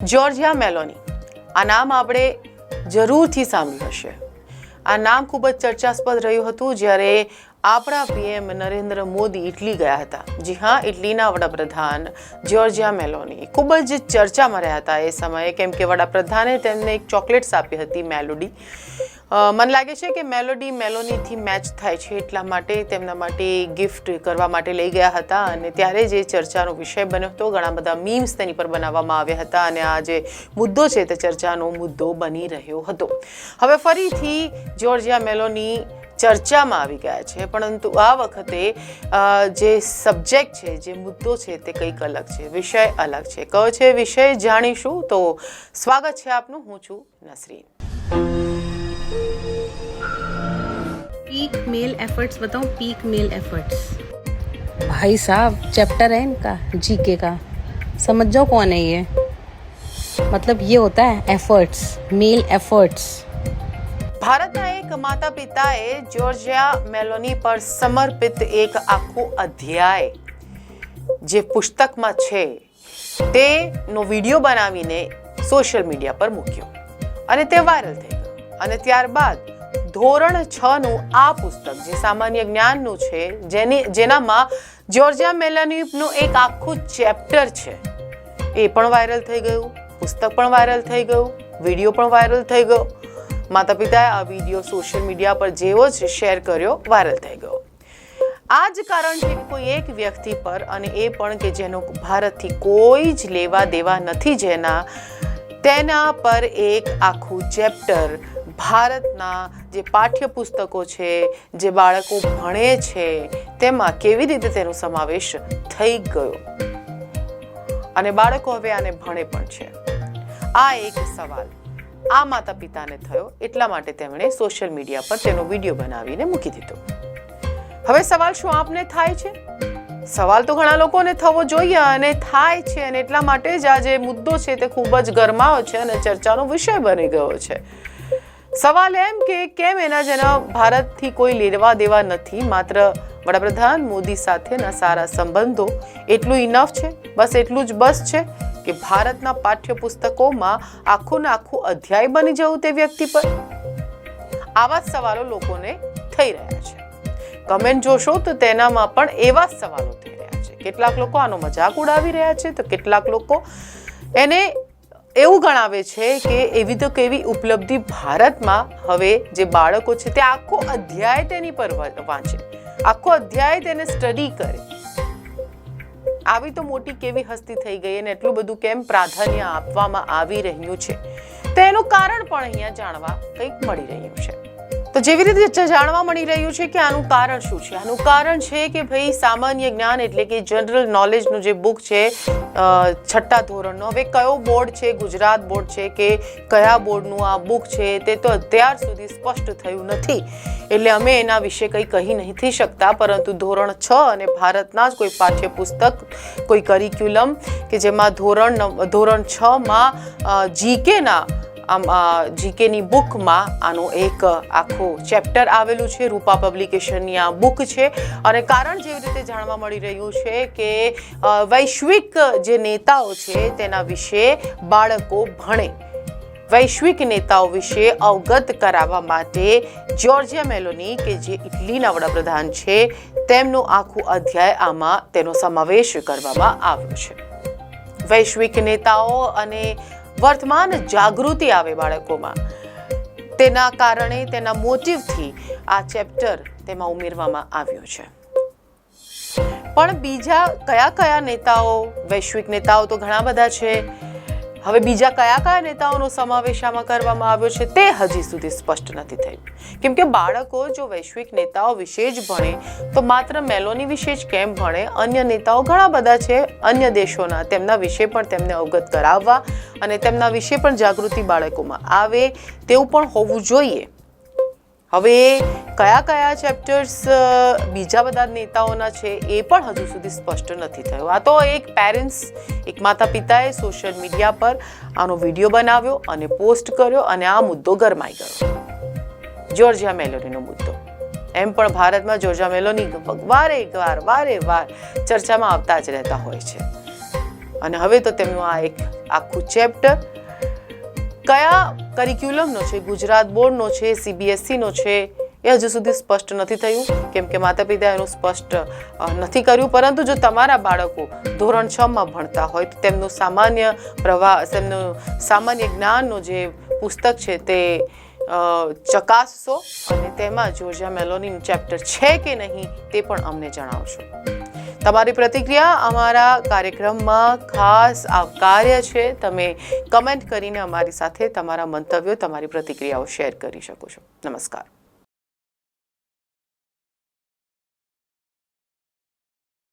Georgia મેલોની આ નામ આપણે જરૂરથી સાંભળ્યું હશે। આ નામ ખૂબ જ ચર્ચાસ્પદ રહ્યું હતું જ્યારે આપણા પીએમ નરેન્દ્ર મોદી ઇટલી ગયા હતા। જી હા, ઇટલીના વડાપ્રધાન જ્યોર્જિયા મેલોની ખૂબ જ ચર્ચામાં રહ્યા હતા એ સમયે, કેમ કે વડાપ્રધાને તેમને એક ચોકલેટ્સ આપી હતી, મેલોડી। મને લાગે છે કે મેલોડી મેલોનીથી મેચ થાય છે, એટલા માટે તેમના માટે ગિફ્ટ કરવા માટે લઈ ગયા હતા અને ત્યારે જે ચર્ચાનો વિષય બન્યો હતો, ઘણા બધા મીમ્સ તેની પર બનાવવામાં આવ્યા હતા અને આ જે મુદ્દો છે તે ચર્ચાનો મુદ્દો બની રહ્યો હતો। હવે ફરીથી જ્યોર્જિયા મેલોની ચર્ચામાં આવી ગયા છે, પરંતુ આ વખતે જે સબ્જેક્ટ છે, જે મુદ્દો છે તે કંઈક અલગ છે, વિષય અલગ છે। કયો છે વિષય જાણીશું, તો સ્વાગત છે આપનું। હું છું નસરીન। पीक मेल एफर्ट्स बताओ, पीक मेल एफर्ट्स। भाई साहब चैप्टर है इनका जीके का, समझ जाओ कौन है ये। मतलब ये होता है एफर्ट्स, मेल एफर्ट्स। ભારતના એક માતા પિતાએ જ્યોર્જિયા મેલોની પર સમર્પિત એક આખો અધ્યાય જે પુસ્તકમાં છે તેનો વિડીયો બનાવીને સોશિયલ મીડિયા પર મૂક્યો અને તે વાયરલ થઈ ગયો। અને ત્યારબાદ ધોરણ 6 નું આ પુસ્તક જે સામાન્ય જ્ઞાનનું છે, જેનામાં જ્યોર્જિયા મેલોનીનું એક આખું ચેપ્ટર છે, એ પણ વાયરલ થઈ ગયું, પુસ્તક પણ વાયરલ થઈ ગયું, વિડીયો પણ વાયરલ થઈ ગયો। માતા પિતાએ આ વિડીયો સોશિયલ મીડિયા પર જેવો જ શેર કર્યો, વાયરલ થઈ ગયો। આ જ કારણ છે કે કોઈ એક વ્યક્તિ પર, અને એ પણ કે જેનો ભારતથી કોઈ જ લેવા દેવા નથી, તેના પર એક આખું ચેપ્ટર ભારતના જે પાઠ્યપુસ્તકો છે, જે બાળકો ભણે છે, તેમાં કેવી રીતે તેનો સમાવેશ થઈ ગયો અને બાળકો હવે આને ભણે પણ છે। આ એક સવાલ આ માતા પિતાને થયો, એટલા માટે તેમણે સોશિયલ મીડિયા પર તેનો વિડીયો બનાવીને મૂકી દીધો। હવે સવાલ શું આપને થાય છે? સવાલ તો ઘણા લોકોને થવો જોઈએ અને થાય છે, અને એટલા માટે જ આ જે મુદ્દો છે તે ખૂબ જ ગરમાયો છે અને ચર્ચાનો વિષય બની ગયો છે। સવાલ એમ કે કેમ જેના ભારતથી કોઈ લેવા દેવા નથી, માત્ર વડાપ્રધાન મોદી સાથેના સારા સંબંધો એટલું ઇનફ છે, બસ એટલું જ બસ છે કે ભારતના પાઠ્યપુસ્તકોમાં આખું ને આખું અધ્યાય બની જવું તે વ્યક્તિ પર? આવા જ સવાલો લોકોને થઈ રહ્યા છે। કમેન્ટ જોશો તો તેનામાં પણ એવા જ સવાલો થઈ રહ્યા છે। કેટલાક લોકો આનો મજાક ઉડાવી રહ્યા છે, તો કેટલાક લોકો એને એવું ગણાવે છે કે એવી તો કેવી ઉપલબ્ધિ ભારતમાં હવે જે બાળકો છે તે આખો અધ્યાય તેની પર વાંચે, આખો અધ્યાય તેને સ્ટડી કરે। આવી તો મોટી કેવી હસ્તી થઈ ગઈ અને એટલું બધું કેમ પ્રાધાન્ય આપવામાં આવી રહ્યું છે, તેનું કારણ પણ અહીંયા જાણવા કંઈક મળી રહ્યું છે। તો જેવી રીતે જાણવા મળી રહ્યું છે કે આનું કારણ શું છે? આનું કારણ છે કે ભાઈ સામાન્ય જ્ઞાન એટલે કે જનરલ નોલેજનું જે બુક છે 6ઠ્ઠા ધોરણનો, હવે કયો બોર્ડ છે, ગુજરાત બોર્ડ છે કે કયા બોર્ડનું આ બુક છે તે તો અત્યાર સુધી સ્પષ્ટ થયું નથી, એટલે અમે એના વિશે કંઈ કહી નથી શકતા। પરંતુ ધોરણ 6 અને ભારતના જ કોઈ પાઠ્યપુસ્તક, કોઈ કરિક્યુલમ કે જેમાં ધોરણ 6માં જીકેના જીકેની બુકમાં આનો એક આખો ચેપ્ટર આવેલું છે। રૂપા પબ્લિકેશનની આ બુક છે અને કારણ જેવી રીતે જાણવા મળી રહ્યું છે કે વૈશ્વિક જે નેતાઓ છે તેના વિશે બાળકો ભણે, વૈશ્વિક નેતાઓ વિશે અવગત કરાવવા માટે જ્યોર્જિયા મેલોની કે જે ઇટલીના વડાપ્રધાન છે, તેમનો આખું અધ્યાય આમાં તેનો સમાવેશ કરવામાં આવ્યો છે। વૈશ્વિક નેતાઓ અને વર્તમાન જાગૃતિ આવે બાળકોમાં, તેના કારણે, તેના મોટિવથી આ ચેપ્ટર તેમાં ઉમેરવામાં આવ્યો છે। પણ બીજા કયા કયા નેતાઓ, વૈશ્વિક નેતાઓ તો ઘણા બધા છે, હવે બીજા કયા કયા નેતાઓનો સમાવેશ આમાં કરવામાં આવ્યો છે તે હજી સુધી સ્પષ્ટ નથી થયું, કેમ કે બાળકો જો વૈશ્વિક નેતાઓ વિશે જ ભણે તો માત્ર મેલોની વિશે જ કેમ ભણે? અન્ય નેતાઓ ઘણા બધા છે અન્ય દેશોના, તેમના વિશે પણ તેમને અવગત કરાવવા અને તેમના વિશે પણ જાગૃતિ બાળકોમાં આવે તેવું પણ હોવું જોઈએ। હવે કયા કયા ચેપ્ટર્સ બીજા બધા નેતાઓના છે એ પણ હજુ સુધી સ્પષ્ટ નથી થયું। આ તો એક પેરેન્ટ્સ, એક માતા પિતાએ સોશિયલ મીડિયા પર આનો વિડીયો બનાવ્યો અને પોસ્ટ કર્યો અને આ મુદ્દો ગરમાઈ ગયો, જ્યોર્જિયા મેલોનીનો મુદ્દો। એમ પણ ભારતમાં જ્યોર્જિયા મેલોની વારે વાર ચર્ચામાં આવતા જ રહેતા હોય છે। અને હવે તો તેમનું આ એક આખું ચેપ્ટર કયા કરિક્યુલમનો છે, ગુજરાત બોર્ડનો છે, CBSEનો છે, એ હજુ સુધી સ્પષ્ટ નથી થયું, કેમ કે માતા પિતા એનું સ્પષ્ટ નથી કર્યું. પરંતુ જો તમારા બાળકો ધોરણ 6માં ભણતા હોય તો તેમનું સામાન્ય જ્ઞાનનું જે પુસ્તક છે તે ચકાસશો અને તેમાં જોર્જિયા મેલોનીનું ચેપ્ટર છે કે નહીં તે પણ અમને જણાવશો. તમારી પ્રતિક્રિયા અમારા કાર્યક્રમમાં ખાસ આવકાર્ય છે. તમે કમેન્ટ કરીને અમારી સાથે તમારા મંતવ્યો, તમારી પ્રતિક્રિયાઓ શેર કરી શકો છો. નમસ્કાર.